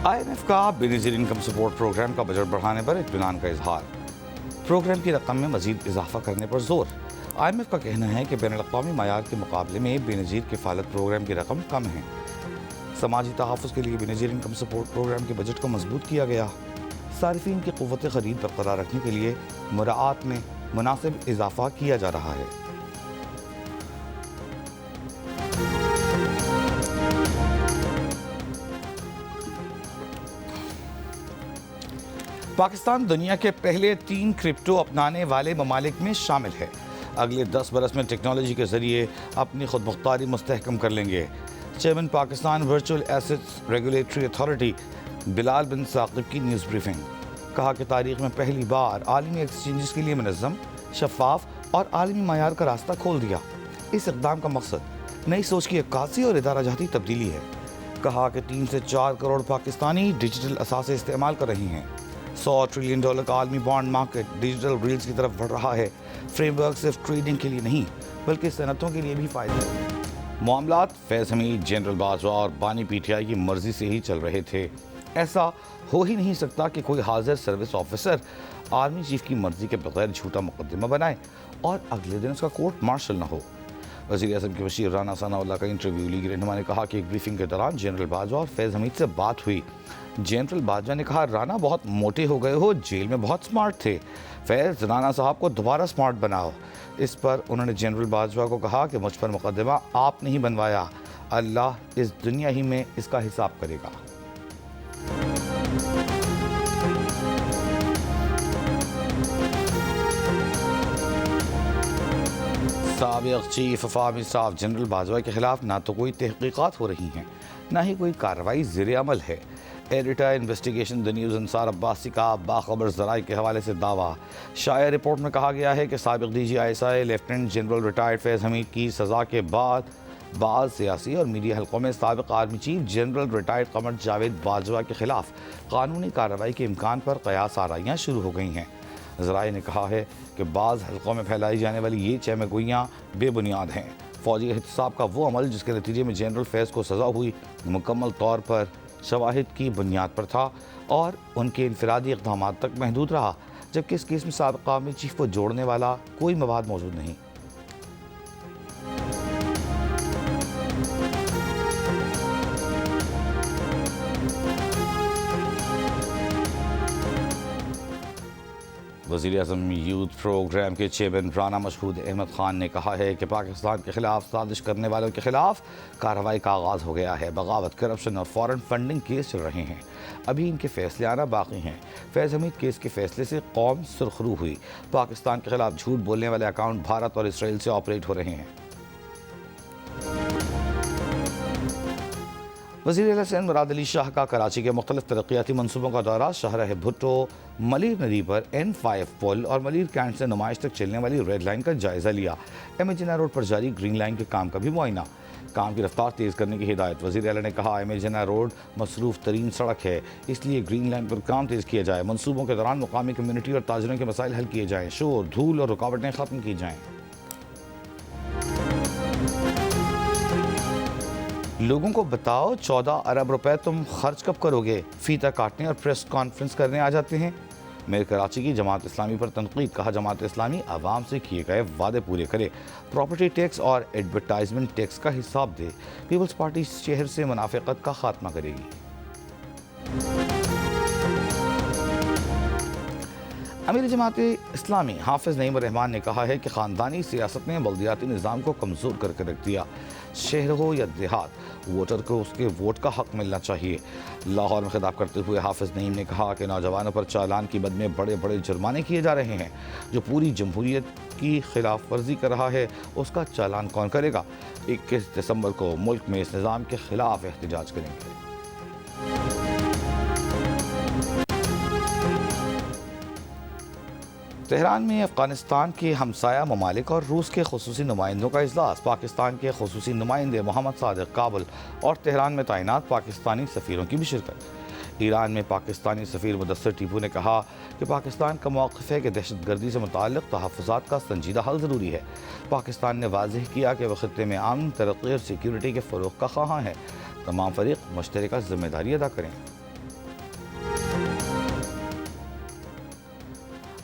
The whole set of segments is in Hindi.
IMF का बेनज़ीर इनकम सपोर्ट प्रोग्राम का बजट बढ़ाने पर इत्मीनान का इजहार। प्रोग्राम की रकम में मजीद इजाफा करने पर जोर। IMF का कहना है कि बैनुल-अक़वामी मयार के मुकाबले में बेनज़ीर किफ़ालत प्रोग्राम की रकम कम है। समाजी तहफ़्फ़ुज़ के लिए बेनज़ीर इनकम सपोर्ट प्रोग्राम के बजट को मजबूत किया गया। सारिफीन की क़ुव्वत ख़रीद बरकरार रखने के लिए मुराआत में मुनासिब इजाफा किया जा रहा है। पाकिस्तान दुनिया के पहले 3 क्रिप्टो अपनाने वाले ममालिक में शामिल है। अगले 10 बरस में टेक्नोलॉजी के जरिए अपनी खुद मुख्तारी मुस्तहकम कर लेंगे। Chairman Pakistan virtual assets regulatory authority Bilal bin Saqib की न्यूज़ ब्रीफिंग। कहा कि तारीख में पहली बार आलमी एक्सचेंजेस के लिए मुनज़्ज़म, शफाफ और आलमी मयार का रास्ता खोल दिया। इस इक़दाम का मकसद नई सोच की अक्कासी और इदाराजाती तब्दीली है। कहा कि 3 से 4 करोड़ पाकिस्तानी डिजिटल असासे इस्तेमाल कर रही हैं। $100 ट्रिलियन का आलमी बॉन्ड मार्केट डिजिटल रील्स की तरफ बढ़ रहा है। फ्रेमवर्क सिर्फ ट्रेडिंग के लिए नहीं बल्कि सनतों के लिए भी फ़ायदा है। मामलात फैज़ हमीद, जनरल बाजवा और बानी PTI की मर्जी से ही चल रहे थे। ऐसा हो ही नहीं सकता कि कोई हाजिर सर्विस ऑफिसर आर्मी चीफ की मर्जी के बगैर झूठा मुकदमा बनाए और अगले दिन उसका कोर्ट मार्शल न हो। वज़ीर-ए-आज़म के वज़ीर राना सनाउल्लाह का इंटरव्यू लीग रहनुमा ने कहा कि एक ब्रीफिंग के दौरान जनरल बाजवा और फैज़ हमीद से बात हुई। जनरल बाजवा ने कहा, राना बहुत मोटे हो गए हो, जेल में बहुत स्मार्ट थे। फैज़, राना साहब को दोबारा स्मार्ट बनाओ। इस पर उन्होंने जनरल बाजवा को कहा कि मुझ पर मुकदमा आप नहीं बनवाया, अल्लाह इस दुनिया ही में इसका हिसाब करेगा। साबिक़ chief of army staff general Bajwa के खिलाफ ना तो कोई तहकीकात हो रही हैं, ना ही कोई कार्रवाई ज़ेर अमल है। Editor investigation the news Ansar Abbasi का बाखबर ज़राए के हवाले से दावा। शाया रिपोर्ट में कहा गया है कि साबिक़ DG ISI lieutenant general retired Faiz Hamid की सज़ा के बाद बाज़ सियासी और मीडिया हल्कों में साबिक़ army chief general retired Qamar Javed Bajwa के खिलाफ कानूनी कार्रवाई के इम्कान पर कयास आराइयाँ शुरू हो गई हैं। ज़राए ने कहा है कि बाज़ हल्कों में फैलाई जाने वाली ये चहमगोइयाँ बेबुनियाद हैं। फ़ौजी एहतसाब का वो अमल जिसके नतीजे में जनरल फैज़ को सज़ा हुई मुकम्मल तौर पर शवाहिद की बुनियाद पर था और उनके इनफरादी इक़दाम तक महदूद रहा, जबकि इस केस में साबिक़ आर्मी चीफ को जोड़ने वाला कोई मवाद मौजूद नहीं। वज़ीर-ए-आज़म यूथ प्रोग्राम के चेयरमैन राना मशहूद अहमद ख़ान ने कहा है कि पाकिस्तान के खिलाफ साजिश करने वालों के खिलाफ कार्रवाई का आगाज़ हो गया है। बगावत, करप्शन और फॉरेन फंडिंग केस चल रहे हैं, अभी इनके फैसले आना बाकी हैं। फैज़ हमीद केस के फैसले से कौम सुरखरू हुई। पाकिस्तान के खिलाफ झूठ बोलने वाले अकाउंट भारत और इसराइल से ऑपरेट हो रहे हैं। वज़ीर हुसैन मुराद अली शाह का कराची के मुख्तलिफ तरक्याती मनसूबों का दौरा। शाहराह भुट्टो, मलिर नदी पर N5 पुल और मलिर कैंट से नुमाइश तक चलने वाली रेड लाइन का जायज़ा लिया। एमेजिना रोड पर जारी ग्रीन लाइन के काम का भी मुआयना। काम की रफ्तार तेज़ करने की हिदायत। वज़ीर आला ने कहा, एमेजिना रोड मसरूफ़ तरीन सड़क है, इसलिए ग्रीन लाइन पर काम तेज़ किया जाए। मनसूबों के दौरान मुकामी कम्यूनिटी और ताजरों के मसाइल हल किए जाएँ। शोर, धूल और रुकावटें ख़त्म की जाएँ। लोगों को बताओ 14 अरब रुपए तुम खर्च कब करोगे? फीता काटने और प्रेस कॉन्फ्रेंस करने आ जाते हैं। मेरे कराची की जमात इस्लामी पर तनकीद। कहा, जमात इस्लामी आवाम से किए गए वादे पूरे करे, प्रॉपर्टी टैक्स और एडवर्टाइजमेंट टैक्स का हिसाब दे। पीपल्स पार्टी शहर से मुनाफिकत का खात्मा करेगी। अमीर जमात इस्लामी हाफिज़ नईम रहमान ने कहा है कि ख़ानदानी सियासत ने बल्दियाती निज़ाम को कमज़ोर करके रख दिया। शहर हो या देहात, वोटर को उसके वोट का हक़ मिलना चाहिए। लाहौर में खिताब करते हुए हाफिज़ नईम ने कहा कि नौजवानों पर चालान की बद में बड़े बड़े जुर्माने किए जा रहे हैं। जो पूरी जमहूरियत की खिलाफ वर्जी कर रहा है उसका चालान कौन करेगा? 21 दिसंबर को मुल्क में इस निज़ाम के खिलाफ एहतजाज करेंगे। तेहरान में अफ़गानिस्तान के हमसाया ममालिक और रूस के खुसूसी नुमाइंदों का इजलास। पाकिस्तान के खुसूसी नुमाइंदे मोहम्मद सादिक काबुल और तेहरान में तैनात पाकिस्तानी सफ़ीरों की भी शिरकत। ईरान में पाकिस्तानी सफ़ीर मुदस्सिर टीपू ने कहा कि पाकिस्तान का मौक़िफ़ है कि दहशतगर्दी से मुताल्लिक़ तहफ़्फ़ुज़ात का संजीदा हल ज़रूरी है। पाकिस्तान ने वाज़ेह किया कि वह ख़ित्ते में अमन, तरक्की और सिक्योरिटी के फ़रोग़ का ख़्वाहां है। तमाम फ़रीक़ मुश्तरका ज़िम्मेदारी अदा करें।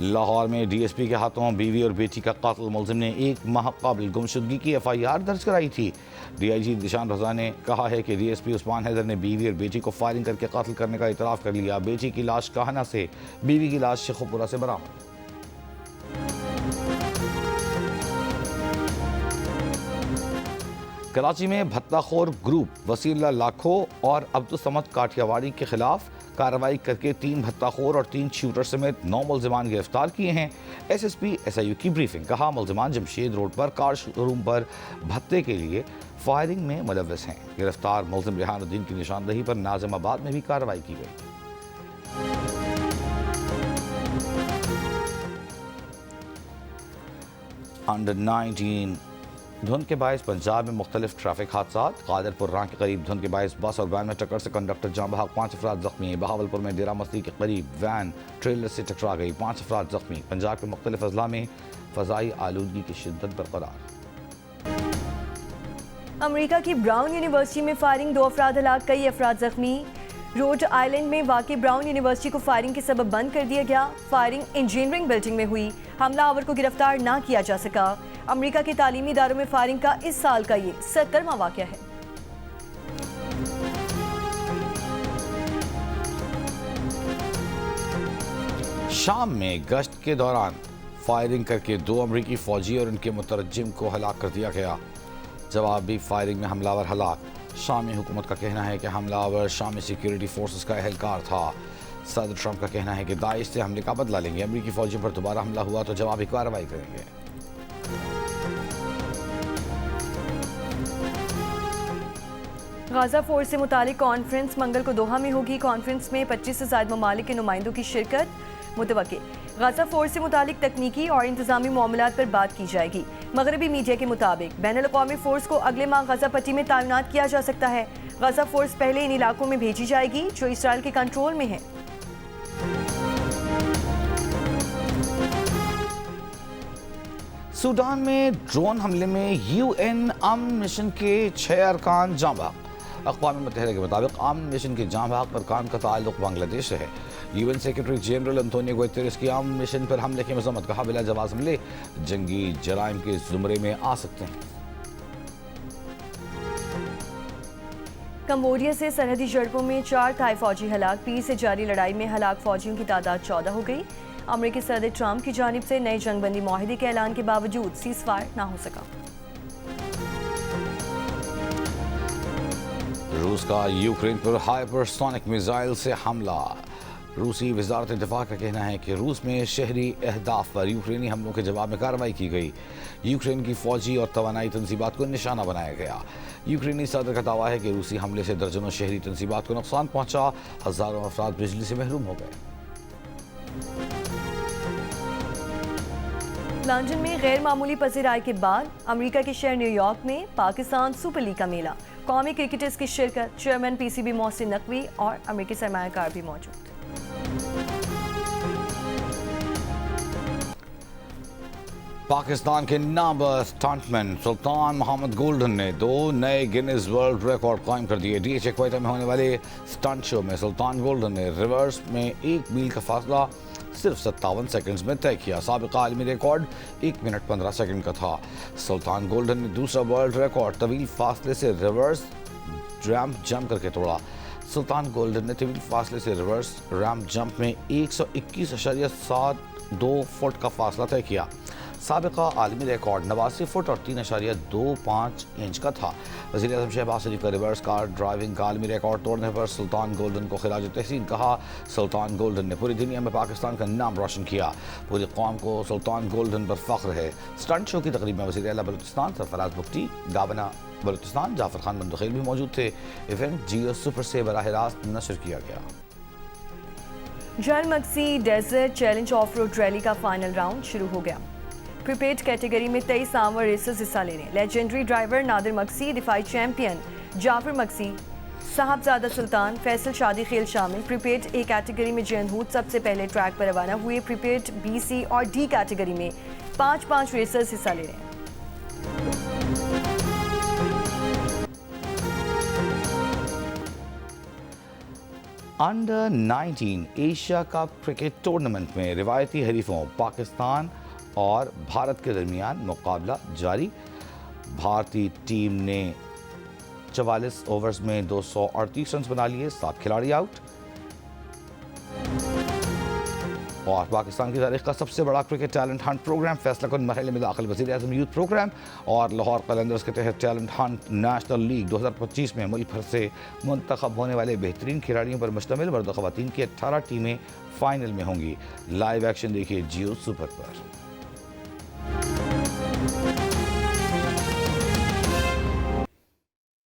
लाहौर में डीएसपी के हाथों बीवी और बेटी का कत्ल। मुलजिम ने 1 माह कबल गुमशुदगी की एफआईआर दर्ज कराई थी। डीआईजी दिशान रजा ने कहा है कि डीएसपी उस्मान हैदर ने बीवी और बेटी को फायरिंग करके कत्ल करने का इतराफ़ कर लिया। बेटी की लाश काहना से, बीवी की लाश शेखुपुरा से बरामद। कराची में भत्ताखोर ग्रुप वसीला लाखो और अब्दुल समद काठियावाड़ी के खिलाफ कार्रवाई करके 3 भत्ताखोर और 3 शूटर समेत 9 मुल्जिमान गिरफ्तार किए हैं। एसएसपी एसआईयू की ब्रीफिंग। कहा, मुल्जिमान जमशेद रोड पर कार शोरूम पर भत्ते के लिए फायरिंग में मुलव्वस हैं। गिरफ्तार मुल्जिम रेहानुद्दीन की निशानदही पर नाजिमाबाद में भी कार्रवाई की गई। अंडर 19 धुंध के बायस पंजाब में मुख्तलिफ ट्रैफिक हादसा। कादरपुर राह के करीब धुंध के बायस बस और वैन में टक्कर से कंडक्टर जाम बहक, 5 अफराद जख्मी। बहावलपुर में डेरा मस्ती के करीब वैन ट्रेलर से टकरा गई, 5 अफराद जख्मी। पंजाब के मुख्तलिफ अजला में फ़ज़ाई आलूदगी की शिद्दत बरकरार। अमेरिका की ब्राउन यूनिवर्सिटी में फायरिंग, 2 अफराद हलाक, कई अफराद जख्मी। रोड आइलैंड में वाक़ ब्राउन यूनिवर्सिटी को फायरिंग के सबब बंद कर दिया गया। फायरिंग इंजीनियरिंग बिल्डिंग में हुई। हमलावर को गिरफ्तार ना किया जा सका। अमेरिका के तालीमी इदारों में फायरिंग का इस साल का ये 70वां वाक़या है। शाम में गश्त के दौरान फायरिंग करके 2 अमरीकी फौजी और उनके मुतरज्जिम को हलाक कर दिया गया। जवाबी फायरिंग में हमलावर हलाक। शामी हुकूमत का कहना है कि हमलावर शामी सिक्योरिटी फोर्सेस का एहलकार था। सदर ट्रंप का कहना है कि दाइश से हमले का बदला लेंगे। अमरीकी फौजियों पर दोबारा हमला हुआ तो जवाबी कार्रवाई करेंगे। गाजा फोर्स से मुतालिक कॉन्फ्रेंस मंगल को दोहा में होगी। कॉन्फ्रेंस में 25 से ज़ायद ममालिक के नुमाइंदों की शिरकत मुतवक्के। गाजा फोर्स से मुतालिक तकनीकी और इंतजामी मामलात पर बात की जाएगी। मगरबी मीडिया के मुताबिक बैनुल-अक़वामी फोर्स को अगले माह गाजा पट्टी में तैनात किया जा सकता है। गाजा फोर्स पहले इन इलाकों में भेजी जाएगी जो इसराइल के कंट्रोल में है। सूडान में ड्रोन हमले में यूएन अमन मिशन के 6 अरकान जाँ बहक। अक़वाम मुत्तहिदा के मुताबिक अमन मिशन के जाँ बहक अरकान का ताल्लुक बांग्लादेश से है। UN secretary general Antonio Guterres की अमन मिशन पर हमले की मज़म्मत। कहा, बिला जवाब हमले जंगी जराइम के ज़ुमरे में आ सकते हैं। कंबोडिया से सरहदी झड़पों में 4 थाई फौजी हलाक। पीर से जारी लड़ाई में हलाक फौजियों की तादाद 14 हो गई। अमेरिकी सदर ट्रंप की जानिब से नए जंगबंदी माहिदे के ऐलान के बावजूद सीज़फायर ना हो सका। रूस का यूक्रेन पर हाइपरसोनिक मिसाइल से हमला। रूसी वजारत दिफा का कहना है कि रूस में शहरी अहदाफ पर यूक्रेनी हमलों के जवाब में कार्रवाई की गई। यूक्रेन की फौजी और तवानाई तंसीबात को निशाना बनाया गया। यूक्रेनी सदर का दावा है कि रूसी हमले से दर्जनों शहरी तंसीबात को नुकसान पहुंचा। हजारों अफराद बिजली से महरूम हो गए। लंदन में गैर मामूली पसीराई के बाद अमेरिका के शहर न्यूयॉर्क में पाकिस्तान सुपर लीग का मेला। कौमी क्रिकेटर्स की शिरकत, चेयरमैन पीसीबी मोहसिन नकवी और अमेरिकी सरमायाकार भी मौजूद। पाकिस्तान के नामवर स्टंटमैन सुल्तान मोहम्मद गोल्डन ने 2 नए गिनीज वर्ल्ड रिकॉर्ड कायम कर दिए। डीएचए क्वेटा में होने वाले स्टंट शो में सुल्तान गोल्डन ने रिवर्स में 1 मील का फासला सिर्फ 57 सेकंड्स में तय किया। साबिका आलमी रिकॉर्ड 1 मिनट 15 सेकंड का था। सुल्तान गोल्डन ने दूसरा वर्ल्ड रिकॉर्ड तवील फासले से रिवर्स रैम्प जंप करके तोड़ा। सुल्तान गोल्डन ने तवील फासले से रिवर्स रैम्प जंप में 121.72 फुट का फासला तय किया। साबिका आलमी रिकॉर्ड 89 फुट और 3.25 इंच का था। वज़ीर-ए-आज़म शहबाज शरीफ का रिवर्स कार ड्राइविंग का आलमी रिकॉर्ड तोड़ने पर सुल्तान गोल्डन को खिराज तहसीन कहा। सुल्तान गोल्डन ने पूरी दुनिया में पाकिस्तान का नाम रोशन किया। पूरी कौम को सुल्तान गोल्डन पर फख्र है। स्टंट शो की तकरीब में वज़ीर आला बलूचिस्तान सरफराज मुफ्ती, गाबना बलूचिस्तान जाफर खान बंदुखेल भी मौजूद थे। इवेंट जियो सुपर से बराह रास्त नशर किया गया। जल मक्सी desert challenge of road rally का फाइनल राउंड शुरू हो गया। प्रीपेड कैटेगरी में 23 नामवर रेसर्स हिस्सा ले रहे हैं। लेजेंडरी ड्राइवर नादिर मक्सी, दिफाई चैंपियन जाफर मक्सी, साहबजादा सुल्तान, फैसल शादी खेल शामिल। प्रीपेड ए कैटेगरी में जैनहूद सबसे पहले ट्रैक पर रवाना हुए। प्रीपेड बी, सी और डी कैटेगरी में 5-5 रेसर्स हिस्सा ले रहे हैं। Under 19 Asia cup cricket tournament में रिवायती हरीफों पाकिस्तान और भारत के दरमियान मुकाबला जारी। भारतीय टीम ने 44 ओवर्स में 238 रन बना लिए, 7 खिलाड़ी आउट। और पाकिस्तान की तारीख का सबसे बड़ा क्रिकेट टैलेंट हंट प्रोग्राम फैसला कुन मरहले में दाखिल वज़ीर-ए-आज़म यूथ प्रोग्राम और लाहौर कलंदर्स के तहत टैलेंट हंट नेशनल लीग 2025 में मुल्क भर से मुंतखब होने वाले बेहतरीन खिलाड़ियों पर मुश्तमिल मर्द व ख़वातीन की 18 टीमें फाइनल में होंगी। लाइव एक्शन देखिए जियो सुपर पर।